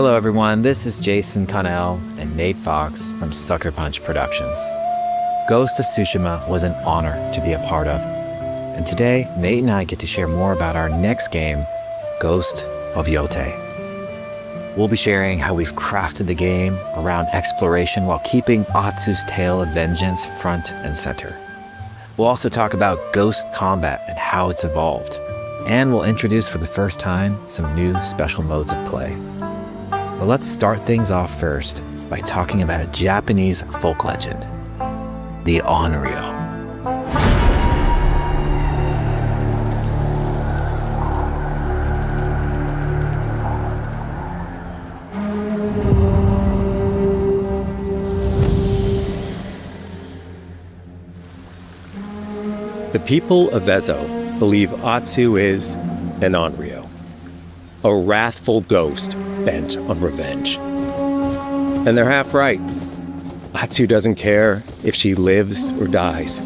Hello everyone, this is Jason Connell and Nate Fox from Sucker Punch Productions. Ghost of Tsushima was an honor to be a part of. And today, Nate and I get to share more about our next game, Ghost of Yōtei. We'll be sharing how we've crafted the game around exploration while keeping Atsu's tale of vengeance front and center. We'll also talk about ghost combat and how it's evolved. And we'll introduce for the first time some new special modes of play. But let's start things off first by talking about a Japanese folk legend, the Onryo. The people of Ezo believe Atsu is an Onryo, a wrathful ghost bent on revenge. And they're half right. Atsu doesn't care if she lives or dies,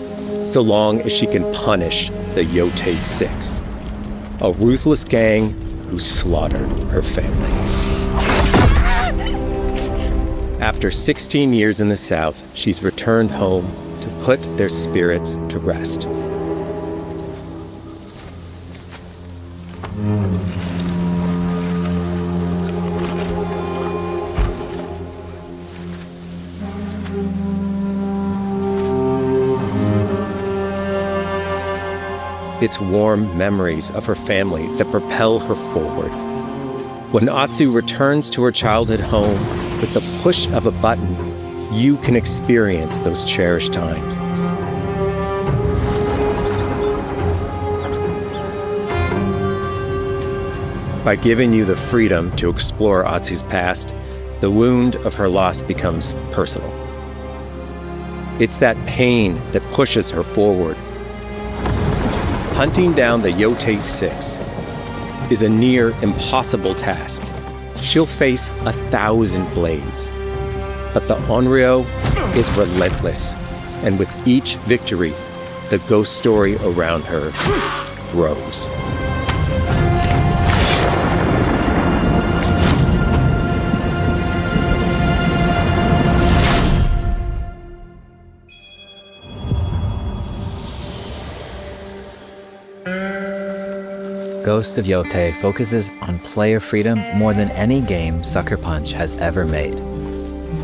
so long as she can punish the Yōtei 6, a ruthless gang who slaughtered her family. After 16 years in the south, she's returned home to put their spirits to rest. It's warm memories of her family that propel her forward. When Atsu returns to her childhood home, with the push of a button, you can experience those cherished times. By giving you the freedom to explore Atsu's past, the wound of her loss becomes personal. It's that pain that pushes her forward. Hunting down the Yōtei 6 is a near impossible task. She'll face 1,000 blades. But the Onryo is relentless, and with each victory, the ghost story around her grows. Ghost of Yōtei focuses on player freedom more than any game Sucker Punch has ever made.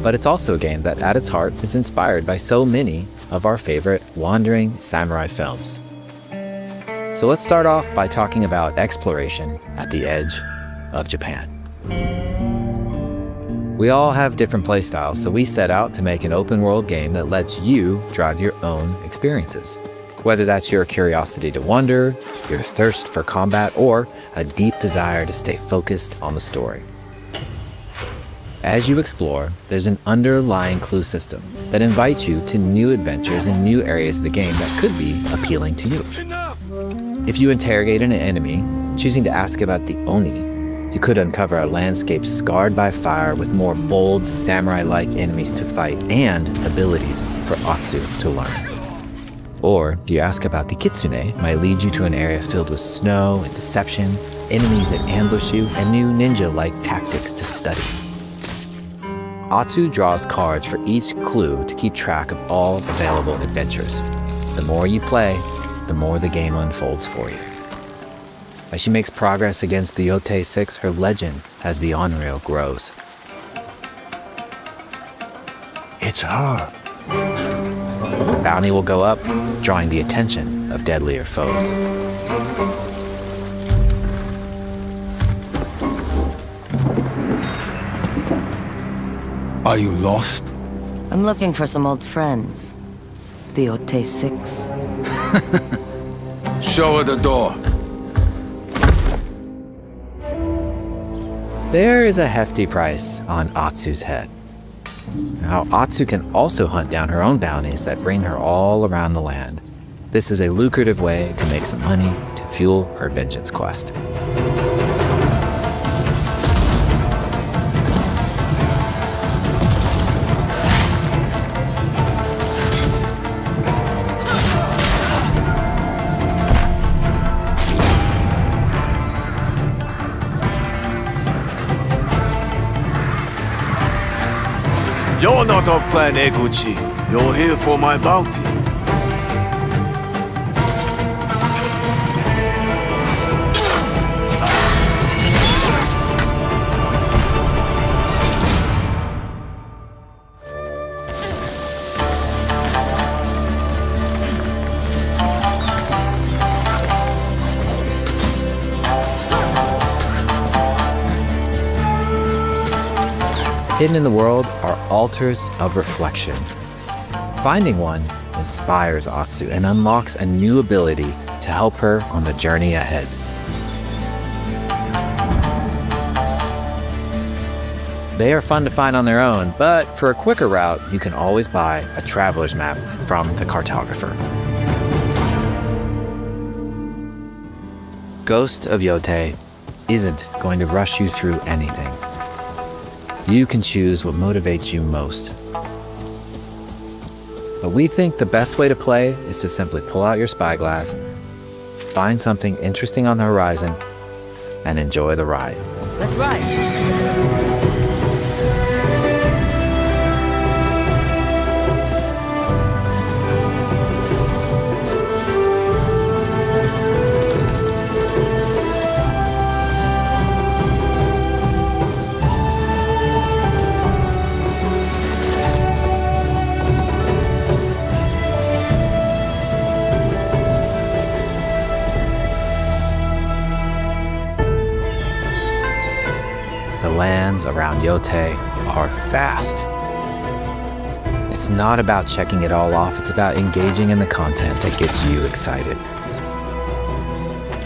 But it's also a game that at its heart is inspired by so many of our favorite wandering samurai films. So let's start off by talking about exploration at the edge of Japan. We all have different playstyles, so we set out to make an open world game that lets you drive your own experiences. Whether that's your curiosity to wonder, your thirst for combat, or a deep desire to stay focused on the story. As you explore, there's an underlying clue system that invites you to new adventures in new areas of the game that could be appealing to you. If you interrogate an enemy, choosing to ask about the Oni, you could uncover a landscape scarred by fire with more bold, samurai-like enemies to fight and abilities for Atsu to learn. Or, if you ask about the Kitsune, might lead you to an area filled with snow and deception, enemies that ambush you, and new ninja-like tactics to study. Atsu draws cards for each clue to keep track of all available adventures. The more you play, the more the game unfolds for you. As she makes progress against the Yōtei 6, her legend as the Onryo grows. It's her. Bounty will go up, drawing the attention of deadlier foes. Are you lost? I'm looking for some old friends. The Yōtei 6. Show her the door. There is a hefty price on Atsu's head. Now, Atsu can also hunt down her own bounties that bring her all around the land. This is a lucrative way to make some money to fuel her vengeance quest. You're not of Clan Eguchi. You're here for my bounty. Hidden in the world are altars of reflection. Finding one inspires Atsu and unlocks a new ability to help her on the journey ahead. They are fun to find on their own, but for a quicker route, you can always buy a traveler's map from the cartographer. Ghost of Yōtei isn't going to rush you through anything. You can choose what motivates you most. But we think the best way to play is to simply pull out your spyglass, find something interesting on the horizon, and enjoy the ride. Let's ride. The lands around Yōtei are vast. It's not about checking it all off, it's about engaging in the content that gets you excited.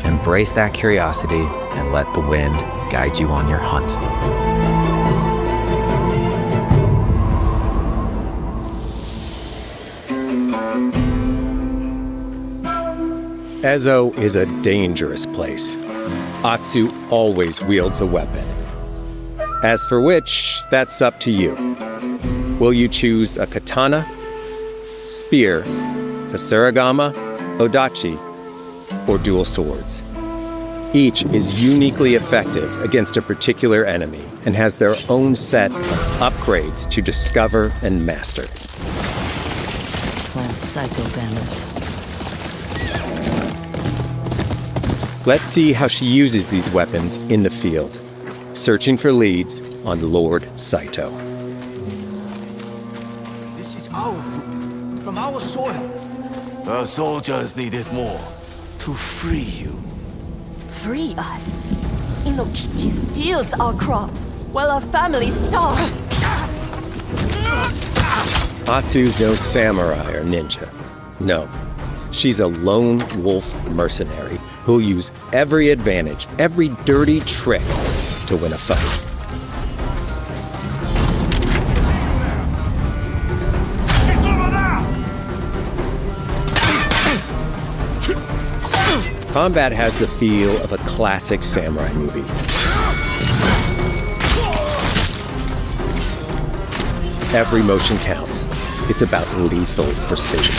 Embrace that curiosity and let the wind guide you on your hunt. Ezo is a dangerous place. Atsu always wields a weapon. As for which, that's up to you. Will you choose a katana, spear, kasuragama, odachi, or dual swords? Each is uniquely effective against a particular enemy and has their own set of upgrades to discover and master. Plant Saito banners. Let's see how she uses these weapons in the field, searching for leads on Lord Saito. This is our food, from our soil. The soldiers need it more, to free you. Free us? Inokichi steals our crops, while our families starve. Atsu's no samurai or ninja. No, she's a lone wolf mercenary who'll use every advantage, every dirty trick to win a fight. Combat has the feel of a classic samurai movie. Every motion counts. It's about lethal precision.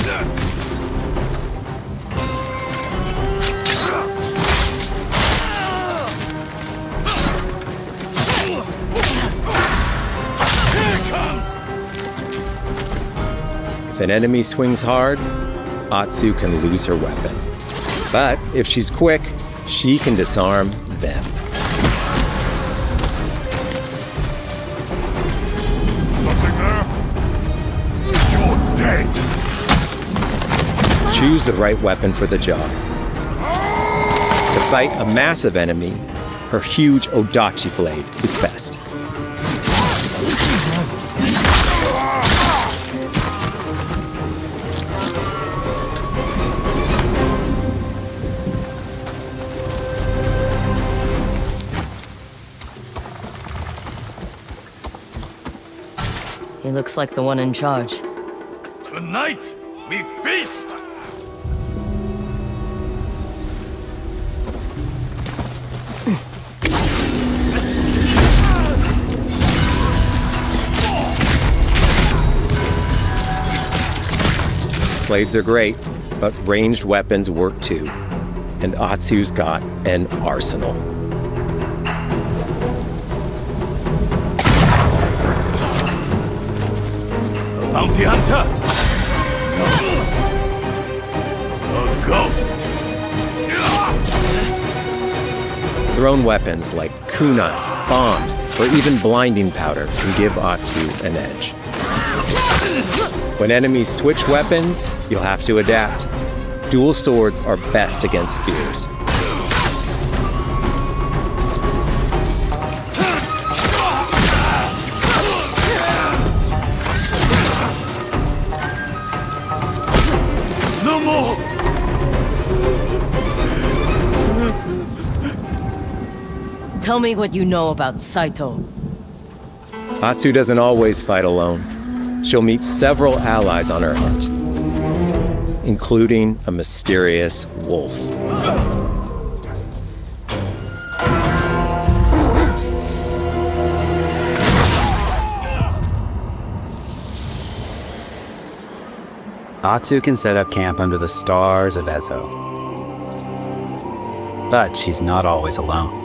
If an enemy swings hard, Atsu can lose her weapon. But if she's quick, she can disarm them. Nothing there? You're dead! Choose the right weapon for the job. To fight a massive enemy, her huge odachi blade is best. He looks like the one in charge. Tonight, we feast! Blades are great, but ranged weapons work too. And Atsu's got an arsenal. Bounty hunter! A ghost! Thrown weapons like kunai, bombs, or even blinding powder can give Atsu an edge. When enemies switch weapons, you'll have to adapt. Dual swords are best against spears. No more! Tell me what you know about Saito. Atsu doesn't always fight alone. She'll meet several allies on her hunt, including a mysterious wolf. Atsu can set up camp under the stars of Ezo. But she's not always alone.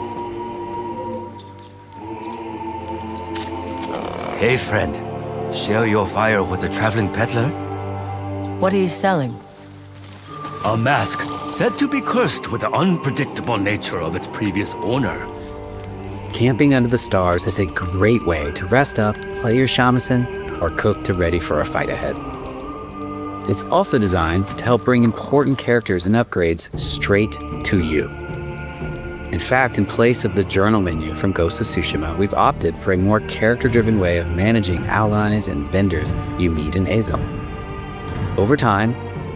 Hey, friend. Share your fire with the traveling peddler? What are you selling? A mask said to be cursed with the unpredictable nature of its previous owner. Camping under the stars is a great way to rest up, play your shamisen, or cook to ready for a fight ahead. It's also designed to help bring important characters and upgrades straight to you. In fact, in place of the journal menu from Ghost of Tsushima, we've opted for a more character-driven way of managing allies and vendors you meet in Ezo. Over time,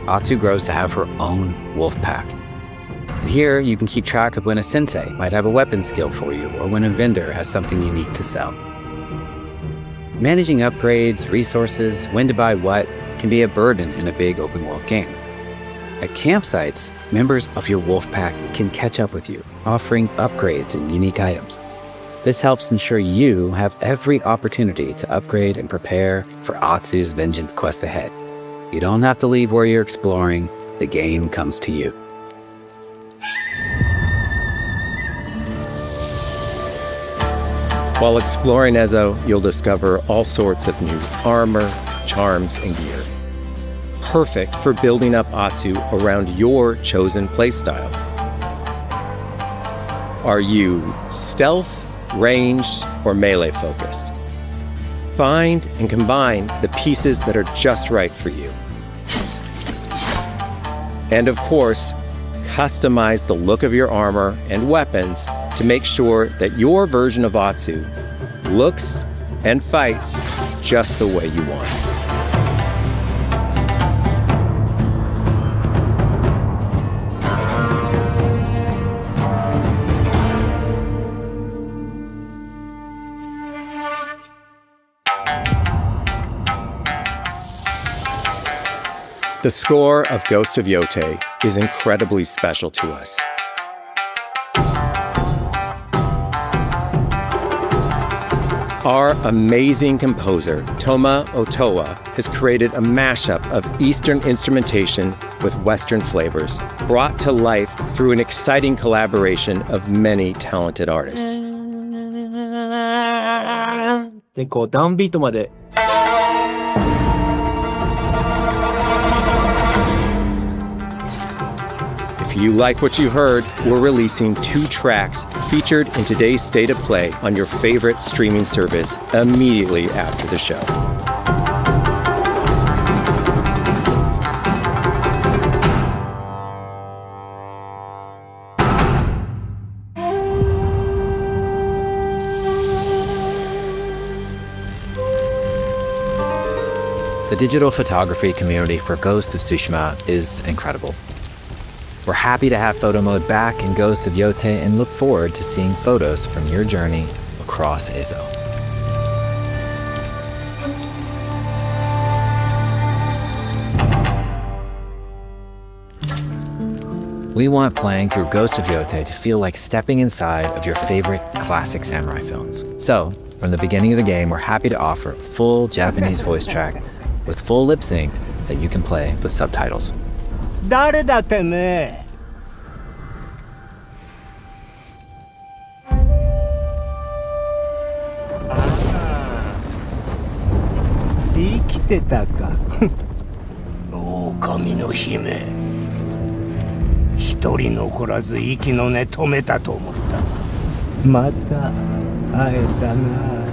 Atsu grows to have her own wolf pack. And here, you can keep track of when a sensei might have a weapon skill for you, or when a vendor has something unique to sell. Managing upgrades, resources, when to buy what, can be a burden in a big open-world game. At campsites, members of your wolf pack can catch up with you, offering upgrades and unique items. This helps ensure you have every opportunity to upgrade and prepare for Atsu's vengeance quest ahead. You don't have to leave where you're exploring, the game comes to you. While exploring Ezo, you'll discover all sorts of new armor, charms, and gear. Perfect for building up Atsu around your chosen playstyle. Are you stealth, ranged, or melee focused? Find and combine the pieces that are just right for you. And of course, customize the look of your armor and weapons to make sure that your version of Atsu looks and fights just the way you want. The score of Ghost of Yōtei is incredibly special to us. Our amazing composer, Toma Otoa, has created a mashup of Eastern instrumentation with Western flavors, brought to life through an exciting collaboration of many talented artists. でこうダウンビートまで If you like what you heard, we're releasing 2 tracks featured in today's State of Play on your favorite streaming service immediately after the show. The digital photography community for Ghost of Tsushima is incredible. We're happy to have photo mode back in Ghost of Yōtei and look forward to seeing photos from your journey across Ezo. We want playing through Ghost of Yōtei to feel like stepping inside of your favorite classic samurai films. So, from the beginning of the game, we're happy to offer a full Japanese voice track with full lip sync that you can play with subtitles. 誰だてめえ DK きてたか。狼の姫。一人残らず息の根止めたと思った。また会えたな。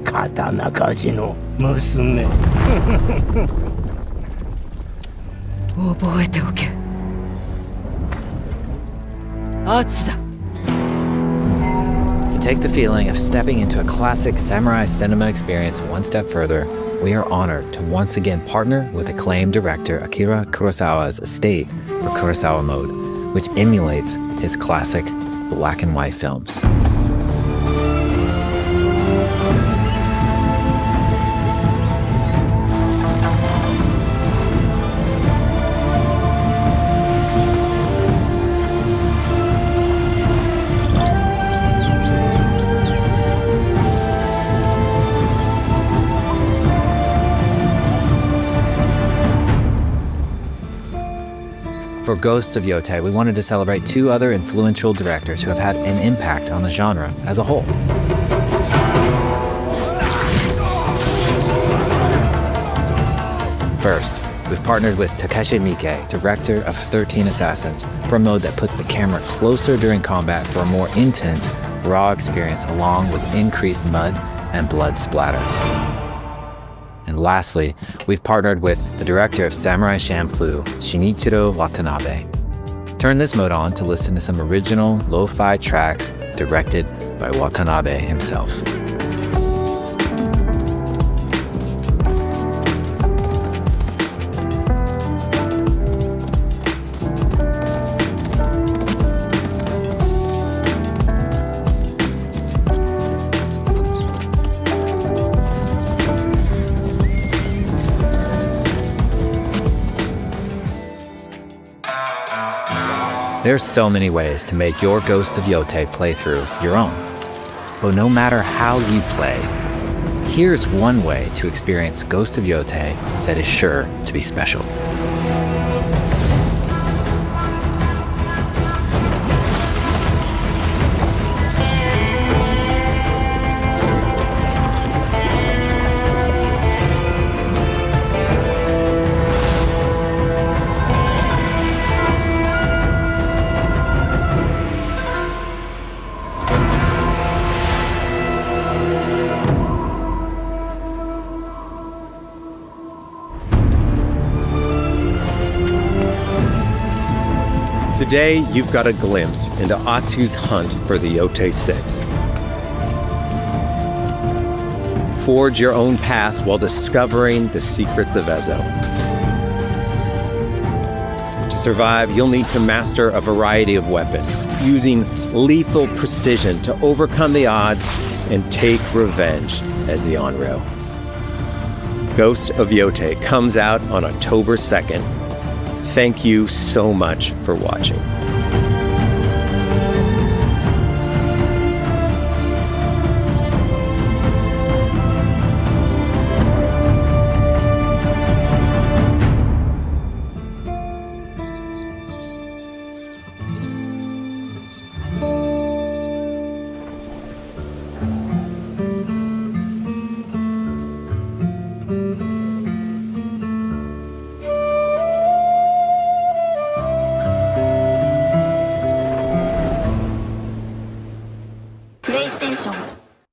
刀鍛冶の娘。覚えておけ。圧だ。To take the feeling of stepping into a classic samurai cinema experience one step further, we are honored to once again partner with acclaimed director Akira Kurosawa's estate for Kurosawa Mode, which emulates his classic black and white films. For Ghosts of Yōtei, we wanted to celebrate two other influential directors who have had an impact on the genre as a whole. First, we've partnered with Takeshi Miike, director of 13 Assassins, for a mode that puts the camera closer during combat for a more intense, raw experience along with increased mud and blood splatter. And lastly, we've partnered with the director of Samurai Champloo, Shinichiro Watanabe. Turn this mode on to listen to some original lo-fi tracks directed by Watanabe himself. There's so many ways to make your Ghost of Yōtei playthrough your own. But no matter how you play, here's one way to experience Ghost of Yōtei that is sure to be special. Today, you've got a glimpse into Atsu's hunt for the Yōtei 6. Forge your own path while discovering the secrets of Ezo. To survive, you'll need to master a variety of weapons, using lethal precision to overcome the odds and take revenge as the Onryo. Ghost of Yōtei comes out on October 2nd. Thank you so much for watching.